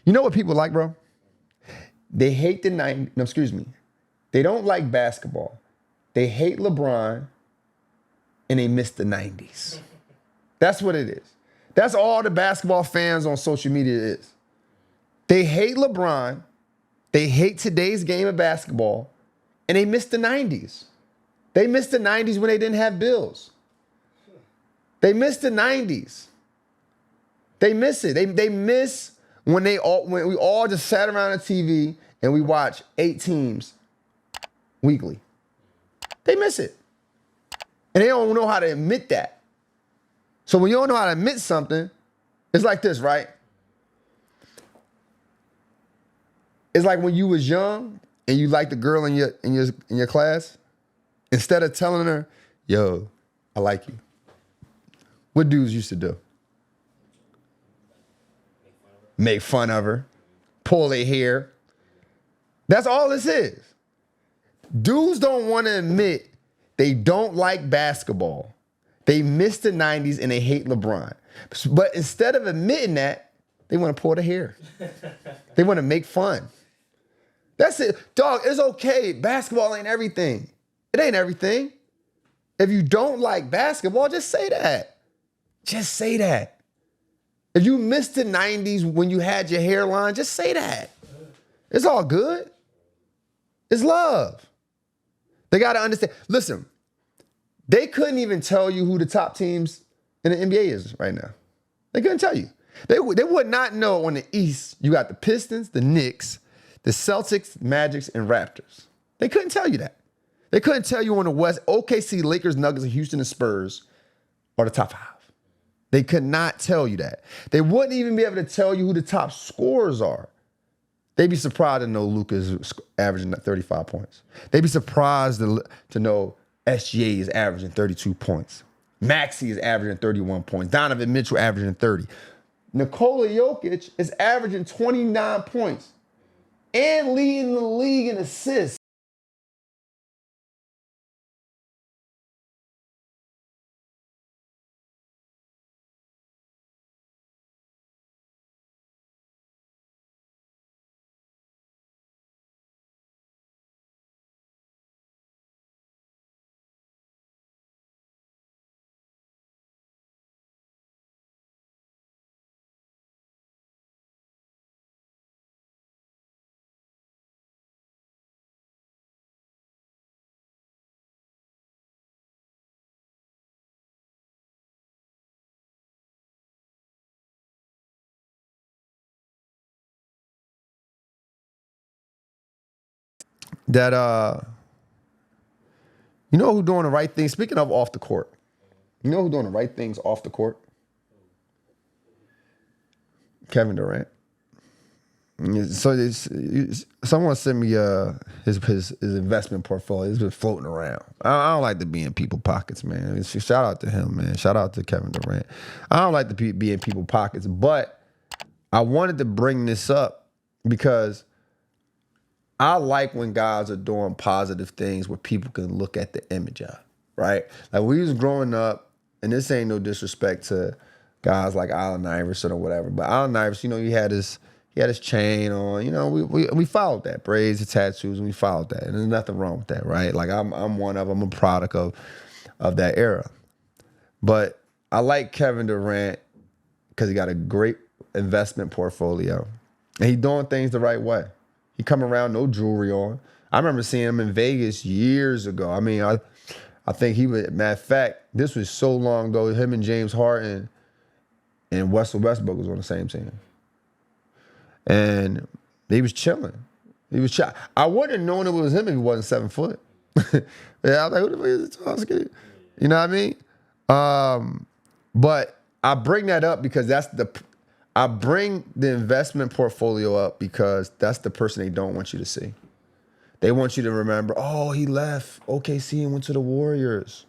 You know what people like, bro? They hate the 90s. No, excuse me. They don't like basketball. They hate LeBron and they miss the 90s. That's what it is. That's all the basketball fans on social media is. They hate LeBron. They hate today's game of basketball and they miss the 90s. They missed the 90s when they didn't have bills. They missed the 90s. They miss it. They miss when we all just sat around the TV and we watch 8 teams weekly. They miss it. And they don't know how to admit that. So when you don't know how to admit something, it's like this, right? It's like when you was young and you liked the girl in your class, instead of telling her, yo, I like you. What dudes used to do? Make fun of her, pull their hair. That's all this is. Dudes don't want to admit they don't like basketball. They miss the 90s and they hate LeBron. But instead of admitting that, they want to pull their hair. They want to make fun. That's it. Dog, it's okay. Basketball ain't everything. It ain't everything. If you don't like basketball, just say that. Just say that. If you missed the 90s when you had your hairline, just say that. It's all good. It's love. They got to understand. Listen, they couldn't even tell you who the top teams in the NBA is right now. They couldn't tell you. They would not know on the East, you got the Pistons, the Knicks, the Celtics, Magics, and Raptors. They couldn't tell you that. They couldn't tell you on the West, OKC, Lakers, Nuggets, and Houston, and Spurs are the top 5. They could not tell you that. They wouldn't even be able to tell you who the top scorers are. They'd be surprised to know Luka's averaging 35 points. They'd be surprised to know SGA is averaging 32 points. Maxey is averaging 31 points. Donovan Mitchell averaging 30. Nikola Jokic is averaging 29 points and leading the league in assists. That you know who doing the right thing? Speaking of off the court, you know who doing the right things off the court? Kevin Durant. So someone sent me his investment portfolio. It's been floating around. I don't like to be in people's pockets, man. Shout out to him, man. Shout out to Kevin Durant. I don't like to be in people's pockets, but I wanted to bring this up because I like when guys are doing positive things where people can look at the image of, right? Like when we was growing up, and this ain't no disrespect to guys like Allen Iverson or whatever, but Allen Iverson, you know, he had his chain on, you know, we followed that, braids and tattoos, and we followed that, and there's nothing wrong with that, right? Like I'm one of them, I'm a product of that era. But I like Kevin Durant because he got a great investment portfolio, and he doing things the right way. He come around, no jewelry on. I remember seeing him in Vegas years ago. I mean, I think he was, matter of fact, this was so long ago, him and James Harden and Russell Westbrook was on the same team. And he was chilling. I wouldn't have known it was him if he wasn't 7 foot. Yeah, I was like, who the fuck is this? You know what I mean? But I bring that up because I bring the investment portfolio up because that's the person they don't want you to see. They want you to remember, oh, he left OKC and went to the Warriors.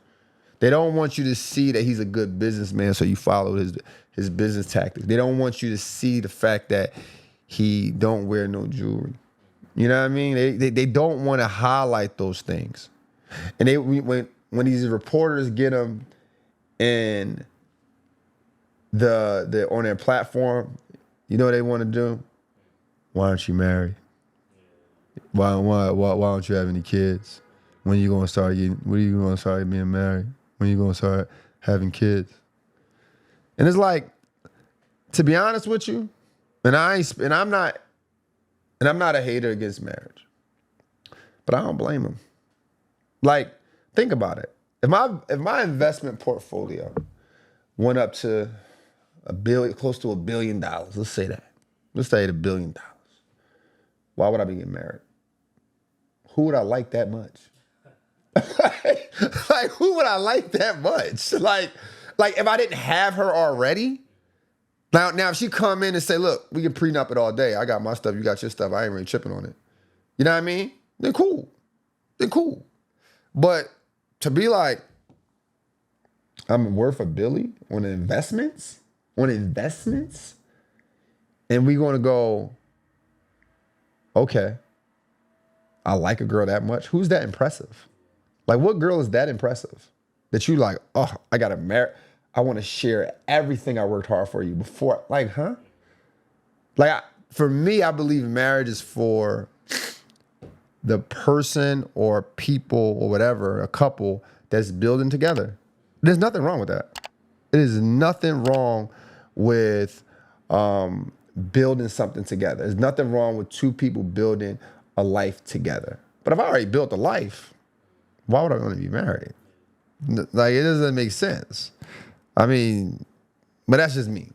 They don't want you to see that he's a good businessman, so you follow his business tactics. They don't want you to see the fact that he don't wear no jewelry. You know what I mean? They don't want to highlight those things. And when these reporters get them and the on their platform, you know what they want to do? Why aren't you married? Why don't you have any kids? When you gonna start getting? When are you gonna start being married? When are you gonna start having kids? And it's like, to be honest with you, and I'm not a hater against marriage, but I don't blame them. Like, think about it. If my investment portfolio went up to close to $1 billion, let's say that. Let's say $1 billion. Why would I be getting married? Who would I like that much? Like, who would I like that much? Like if I didn't have her already. Now if she come in and say, look, we can prenup it all day. I got my stuff, you got your stuff. I ain't really tripping on it. You know what I mean? Then cool. But to be like, I'm worth $1 billion on investments, and we gonna go, okay, I like a girl that much. Who's that impressive? Like, what girl is that impressive that you like, oh, I gotta marry, I wanna share everything I worked hard for you before, like, huh? Like, for me, I believe marriage is for the person or people or whatever, a couple that's building together. There's nothing wrong with that. It is nothing wrong with building something together. There's nothing wrong with two people building a life together. But if I already built a life, why would I want to be married? Like, it doesn't make sense. I mean, but that's just me.